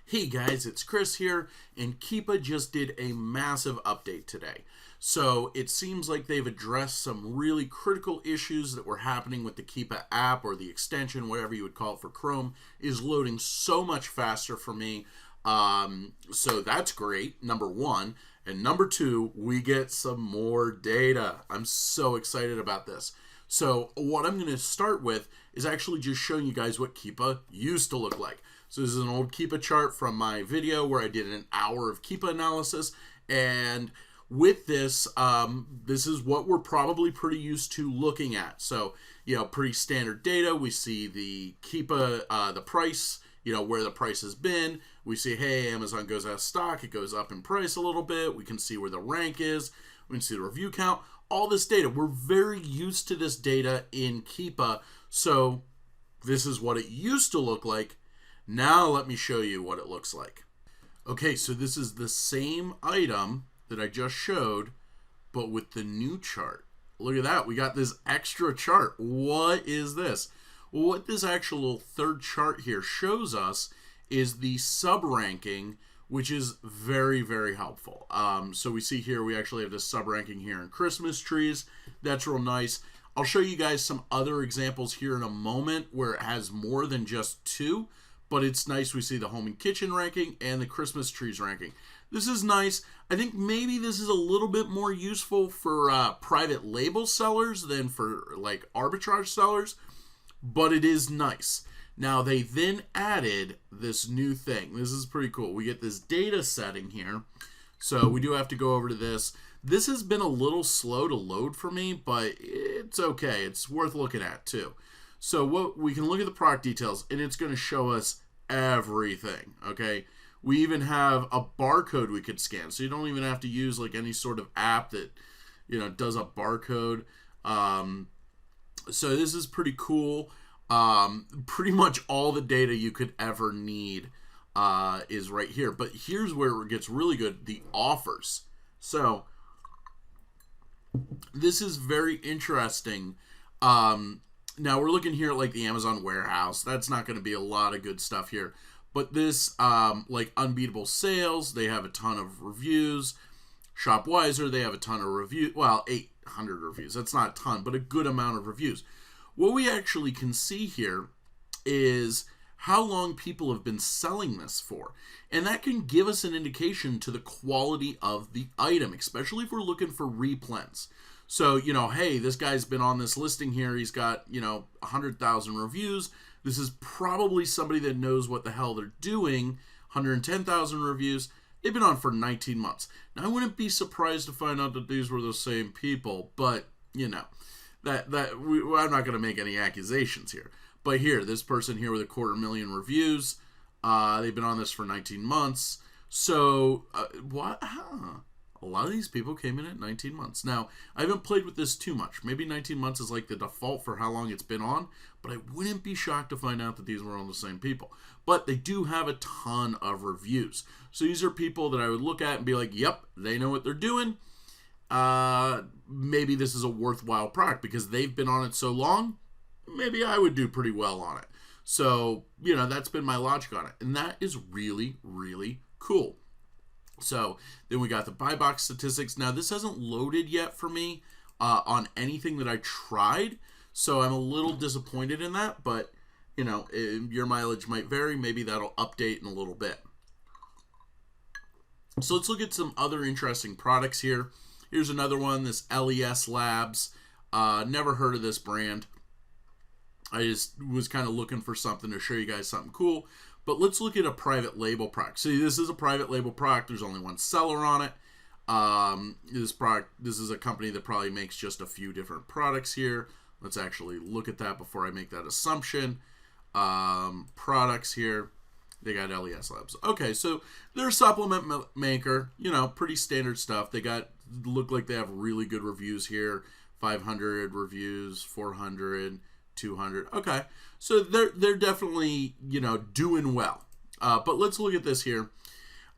Hey guys, it's Chris here, and KEEPA just did a massive update today. So it seems like they've addressed some really critical issues that were happening with the KEEPA app, or the extension, whatever you would call it for Chrome, is loading so much faster for me. So that's great, number one. And number two, we get some more data. I'm so excited about this. So what I'm going to start with is actually just showing you guys what KEEPA used to look like. So this is an old KEEPA chart from my video where I did an hour of KEEPA analysis. And with this, this is what we're probably pretty used to looking at. So, pretty standard data. We see the KEEPA, the price, where the price has been. We see, hey, Amazon goes out of stock. It goes up in price a little bit. We can see where the rank is. We can see the review count. All this data. We're very used to this data in KEEPA. So this is what it used to look like. Now let me show you what it looks like. Okay, so this is the same item that I just showed, but with the new chart. Look at that. We got this extra chart. What is this? Well, what this actual third chart here shows us is the sub-ranking, which is very, very helpful. So we see here, we actually have this sub-ranking here in Christmas trees. That's real nice. I'll show you guys some other examples here in a moment where it has more than just two, but it's nice. We see the home and kitchen ranking and the Christmas trees ranking. This is nice. I think maybe this is a little bit more useful for private label sellers than for like arbitrage sellers, but it is nice. Now they then added this new thing. This is pretty cool. We get this data setting here. So we do have to go over to this. This has been a little slow to load for me, but it's okay. It's worth looking at too. So what we can look at the product details, and it's going to show us everything, okay? We even have a barcode we could scan, so you don't even have to use like any sort of app that, does a barcode. So this is pretty cool. Pretty much all the data you could ever need is right here. But here's where it gets really good, the offers. So this is very interesting. Now we're looking here at like the Amazon warehouse. That's not going to be a lot of good stuff here. But this, like Unbeatable Sales, they have a ton of reviews. Shopwiser, they have a ton of reviews. Well, 800 reviews. That's not a ton, but a good amount of reviews. What we actually can see here is how long people have been selling this for. And that can give us an indication to the quality of the item, especially if we're looking for replens. So, hey, this guy's been on this listing here. He's got, 100,000 reviews. This is probably somebody that knows what the hell they're doing. 110,000 reviews. They've been on for 19 months. Now, I wouldn't be surprised to find out that these were the same people, but, I'm not going to make any accusations here. But here, this person here with 250,000 reviews, they've been on this for 19 months. So, what? Huh. A lot of these people came in at 19 months. Now, I haven't played with this too much. Maybe 19 months is like the default for how long it's been on, but I wouldn't be shocked to find out that these were all the same people. But they do have a ton of reviews. So these are people that I would look at and be like, yep, they know what they're doing. Maybe this is a worthwhile product because they've been on it so long. Maybe I would do pretty well on it. So, that's been my logic on it. And that is really, really cool. So then we got the buy box statistics. Now this hasn't loaded yet for me on anything that I tried. So I'm a little disappointed in that, but your mileage might vary. Maybe that'll update in a little bit. So let's look at some other interesting products here. Here's another one, this LES Labs. Never heard of this brand. I just was kind of looking for something to show you guys something cool. But let's look at a private label product. See, this is a private label product. There's only one seller on it. This is a company that probably makes just a few different products here. Let's actually look at that before I make that assumption. Products here. They got LES Labs. Okay, so they're a supplement maker. Pretty standard stuff. They look like they have really good reviews here. 500 reviews, 400, 200. Okay, so they're definitely doing well. But let's look at this here.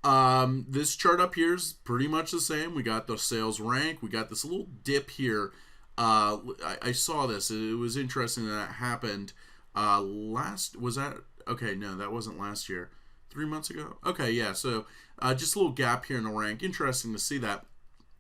This chart up here is pretty much the same. We got the sales rank. We got this little dip here. I saw this. It was interesting that happened. Was that okay? No, that wasn't last year. 3 months ago. Okay, yeah. So just a little gap here in the rank. Interesting to see that.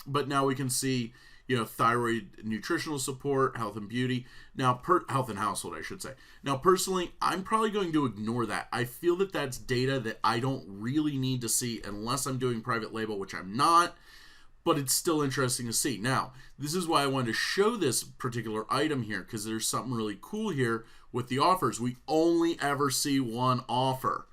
But now we can see, thyroid nutritional support, health and beauty. Now, health and household, I should say. Now, personally, I'm probably going to ignore that. I feel that that's data that I don't really need to see unless I'm doing private label, which I'm not. But it's still interesting to see. Now, this is why I wanted to show this particular item here, because there's something really cool here with the offers. We only ever see one offer.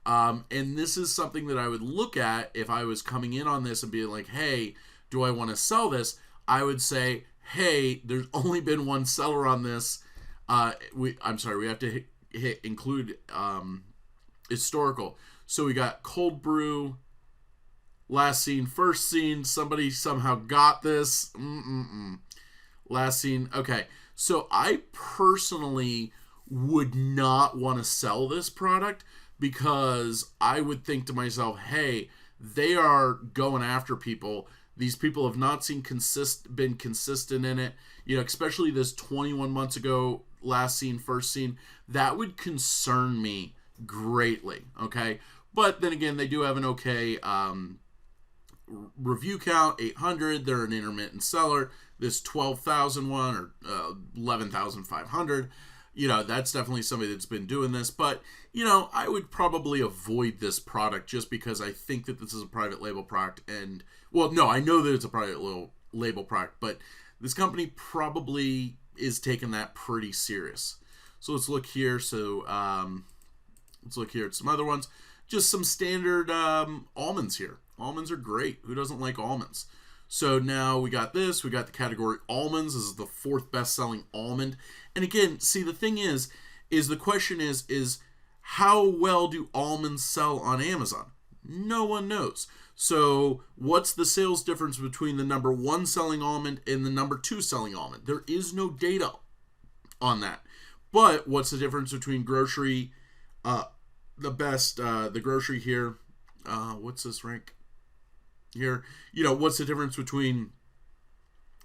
And this is something that I would look at if I was coming in on this and being like, hey, do I want to sell this? I would say, hey, there's only been one seller on this. We have to include historical. So we got cold brew, last scene, first scene. Somebody somehow got this. Last scene. Okay. So I personally would not want to sell this product because I would think to myself, hey, they are going after people. These people have not been consistent in it. Especially this 21 months ago, last scene, first scene. That would concern me greatly. Okay. But then again, they do have an okay review count, 800. They're an intermittent seller. This 12,000 one or 11,500. That's definitely somebody that's been doing this. But, I would probably avoid this product just because I think that this is a private label product. And, well, no, I know that it's a private label product, but this company probably is taking that pretty serious. So let's look here. So let's look here at some other ones. Just some standard almonds here. Almonds are great. Who doesn't like almonds? So now we got this. We got the category almonds. This is the 4th best-selling almond. And again, see, the thing is the question is how well do almonds sell on Amazon? No one knows. So what's the sales difference between the number 1 selling almond and the number 2 selling almond? There is no data on that. But what's the difference between grocery, the grocery here? What's this rank here? What's the difference between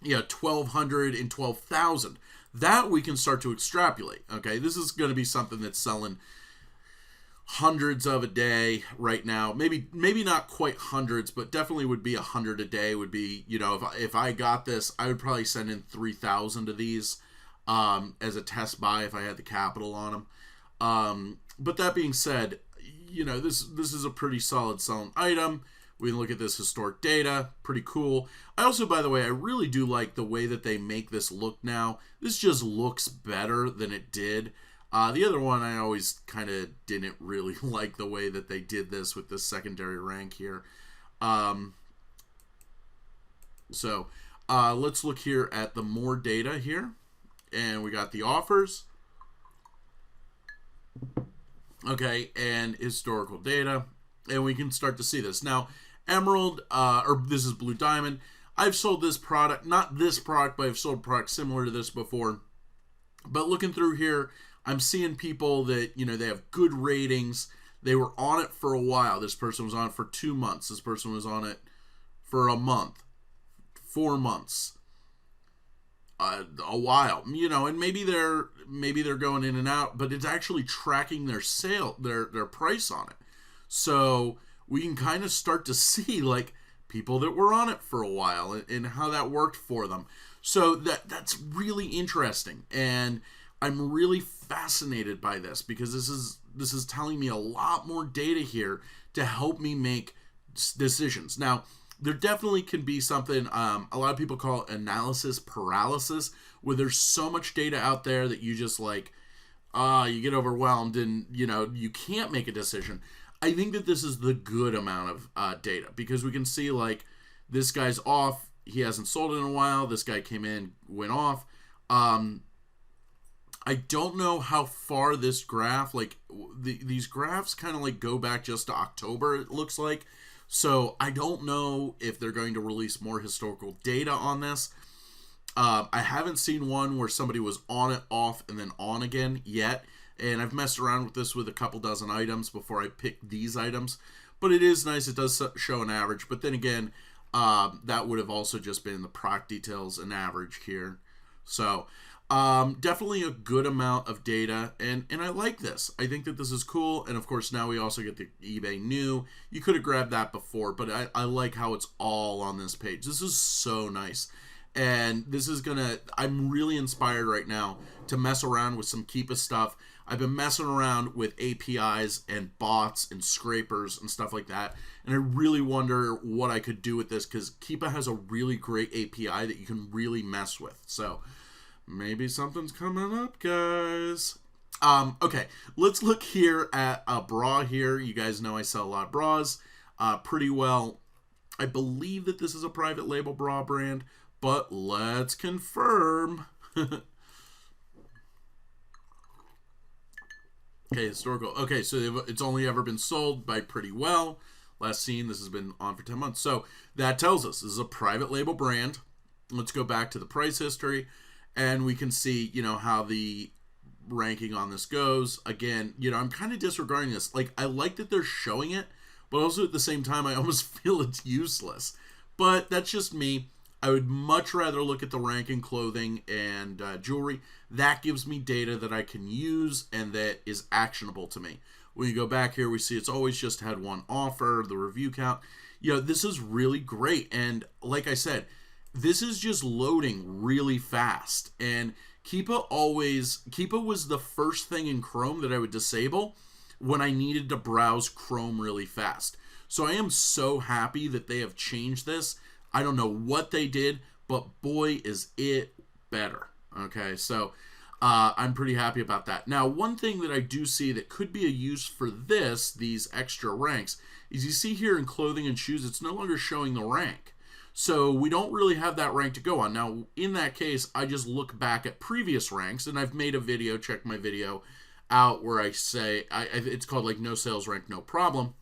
1,200 and 12,000? That we can start to extrapolate. Okay, this is going to be something that's selling hundreds of a day right now. Maybe not quite hundreds, but definitely would be 100 a day. Would be, if I got this, I would probably send in 3,000 of these as a test buy if I had the capital on them. But that being said, this is a pretty solid selling item. We can look at this historic data. Pretty cool. I also, by the way, I really do like the way that they make this look now. This just looks better than it did. The other one, I always kind of didn't really like the way that they did this with this secondary rank here. So let's look here at the more data here. And we got the offers. Okay, and historical data. And we can start to see this. Now, Emerald, or this is Blue Diamond. I've sold this product, not this product, but I've sold products similar to this before. But looking through here, I'm seeing people that, they have good ratings. They were on it for a while. This person was on it for 2 months. This person was on it for a month, 4 months, a while, and maybe they're going in and out, but it's actually tracking their their price on it. So we can kind of start to see like people that were on it for a while and how that worked for them. So that's really interesting. And I'm really fascinated by this because this is telling me a lot more data here to help me make decisions. Now, there definitely can be something, a lot of people call it analysis paralysis, where there's so much data out there that you just like, you get overwhelmed and, you can't make a decision. I think that this is the good amount of data because we can see like this guy's off. He hasn't sold in a while. This guy came in, went off. I don't know how far this graph, like these graphs kind of like go back just to October, it looks like. So I don't know if they're going to release more historical data on this. I haven't seen one where somebody was on it, off, and then on again yet. And I've messed around with this with a couple dozen items before I picked these items. But it is nice. It does show an average. But then again, that would have also just been the product details and average here. So Definitely a good amount of data, and I like this. I think that this is cool, and of course now we also get the eBay new. You could have grabbed that before, but I like how it's all on this page. This is so nice, and this is I'm really inspired right now to mess around with some KEEPA stuff. I've been messing around with APIs and bots and scrapers and stuff like that, and I really wonder what I could do with this, because KEEPA has a really great API that you can really mess with. So maybe something's coming up, guys. Okay, let's look here at a bra here. You guys know I sell a lot of bras pretty well. I believe that this is a private label bra brand, but let's confirm. Okay, historical. Okay, so it's only ever been sold by Pretty Well. Last seen, this has been on for 10 months. So that tells us this is a private label brand. Let's go back to the price history, and we can see, how the ranking on this goes. Again, I'm kind of disregarding this. Like, I like that they're showing it, but also at the same time, I almost feel it's useless. But that's just me. I would much rather look at the ranking clothing and jewelry. That gives me data that I can use and that is actionable to me. When you go back here, we see it's always just had one offer, the review count. This is really great. And like I said, this is just loading really fast. And KEEPA was the first thing in Chrome that I would disable when I needed to browse Chrome really fast. So I am so happy that they have changed this. I don't know what they did, but boy, is it better. Okay, so I'm pretty happy about that. Now, one thing that I do see that could be a use for these extra ranks, is you see here in clothing and shoes, it's no longer showing the rank. So we don't really have that rank to go on. Now, in that case, I just look back at previous ranks, and I've made a video, check my video out, where I say, it's called like no sales rank, no problem.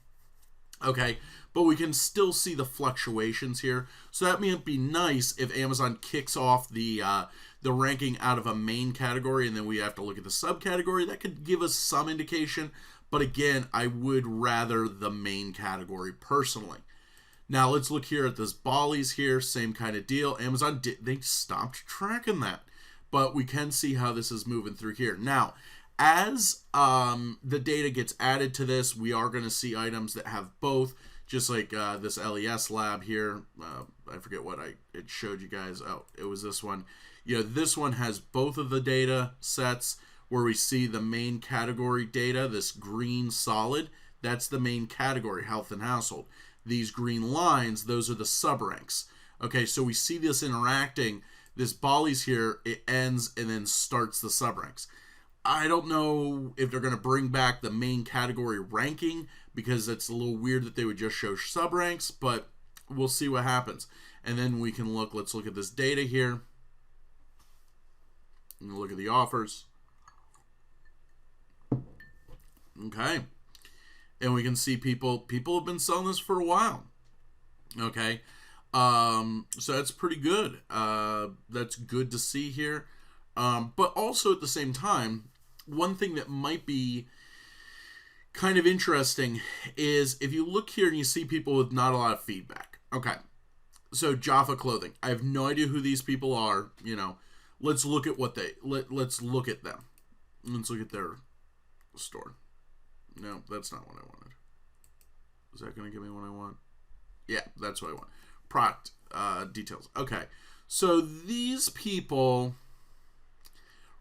Okay, but we can still see the fluctuations here. So that might be nice if Amazon kicks off the ranking out of a main category, and then we have to look at the subcategory. That could give us some indication, but again, I would rather the main category personally. Now let's look here at this Balis here, same kind of deal. Amazon they stopped tracking that, but we can see how this is moving through here. Now, as the data gets added to this, we are going to see items that have both, just like this LES lab here. I forget what it showed you guys. Oh, it was this one. This one has both of the data sets where we see the main category data, this green solid. That's the main category, health and household. These green lines, those are the subranks. Okay, so we see this interacting. This Balis here, it ends and then starts the subranks. I don't know if they're going to bring back the main category ranking, because it's a little weird that they would just show subranks, but we'll see what happens. And then we can let's look at this data here. And look at the offers. Okay. And we can see people have been selling this for a while. Okay. So that's pretty good. That's good to see here. But also at the same time, one thing that might be kind of interesting is if you look here and you see people with not a lot of feedback. Okay. So Jaffa Clothing. I have no idea who these people are. Let's look at let's look at them. Let's look at their store. No, that's not what I wanted. Is that going to give me what I want? Yeah, that's what I want. Product details. Okay. So these people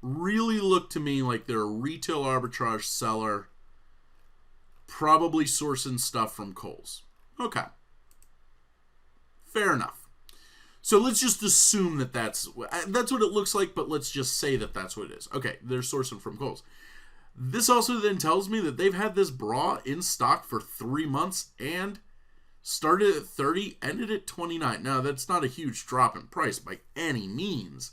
really look to me like they're a retail arbitrage seller, probably sourcing stuff from Kohl's. Okay. Fair enough. So let's just assume that that's what it looks like, but let's just say that that's what it is. Okay, they're sourcing from Kohl's. This also then tells me that they've had this bra in stock for 3 months and started at 30, ended at 29. Now, that's not a huge drop in price by any means,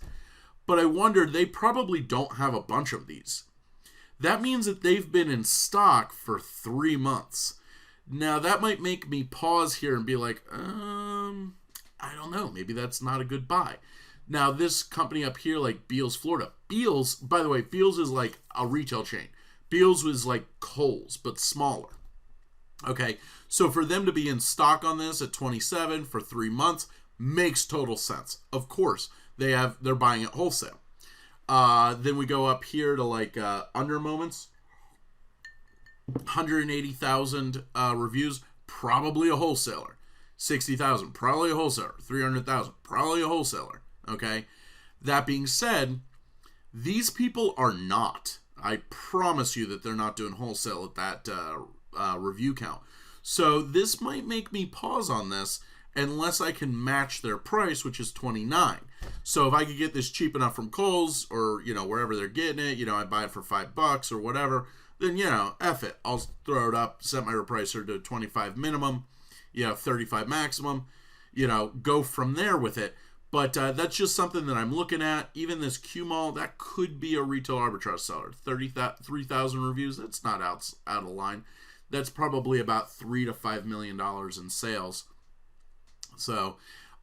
but I wonder, they probably don't have a bunch of these. That means that they've been in stock for 3 months. Now, that might make me pause here and be like, I don't know. Maybe that's not a good buy. Now, this company up here, like Beals, Florida. Beals, by the way, Beals is like a retail chain. Beals was like Kohl's, but smaller. Okay, so for them to be in stock on this at 27 for 3 months makes total sense. Of course, they're buying it wholesale. Then we go up here to like under moments. 180,000 reviews, probably a wholesaler. 60,000, probably a wholesaler. 300,000, probably a wholesaler. Okay? That being said, these people are not. I promise you that they're not doing wholesale at that review count. So this might make me pause on this unless I can match their price, which is $29. So if I could get this cheap enough from Kohl's or, wherever they're getting it, I buy it for $5 or whatever, then, F it. I'll throw it up, set my repricer to 25 minimum, 35 maximum, go from there with it. But that's just something that I'm looking at. Even this Q-Mall, that could be a retail arbitrage seller. 3,000 reviews, that's not out of line. That's probably about $3 to $5 million in sales. So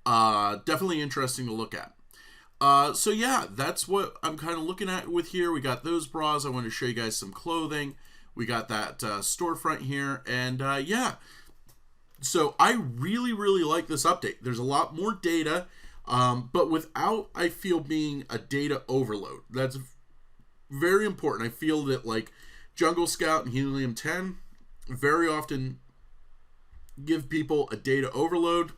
definitely interesting to look at. So yeah, that's what I'm kind of looking at with here. We got those bras. I want to show you guys some clothing. We got that storefront here. And yeah, so I really, really like this update. There's a lot more data, but without, I feel, being a data overload. That's very important. I feel that like Jungle Scout and Helium 10 very often give people a data overload.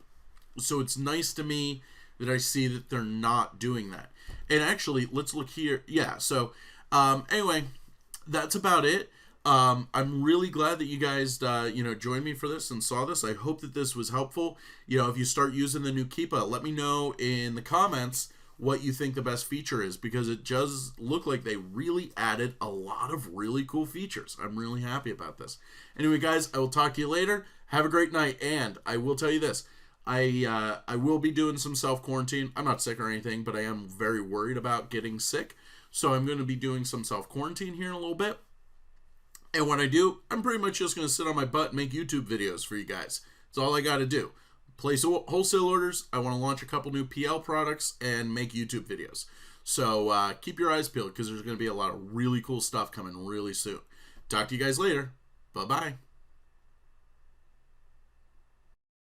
So it's nice to me that I see that they're not doing that. And actually, let's look here. Yeah, so anyway, that's about it. I'm really glad that you guys, joined me for this and saw this. I hope that this was helpful. If you start using the new KEEPA, let me know in the comments what you think the best feature is, because it does look like they really added a lot of really cool features. I'm really happy about this. Anyway, guys, I will talk to you later. Have a great night, and I will tell you this. I will be doing some self-quarantine. I'm not sick or anything, but I am very worried about getting sick. So I'm going to be doing some self-quarantine here in a little bit. And when I do, I'm pretty much just going to sit on my butt and make YouTube videos for you guys. That's all I got to do. Place wholesale orders. I want to launch a couple new PL products and make YouTube videos. So keep your eyes peeled, because there's going to be a lot of really cool stuff coming really soon. Talk to you guys later. Bye-bye.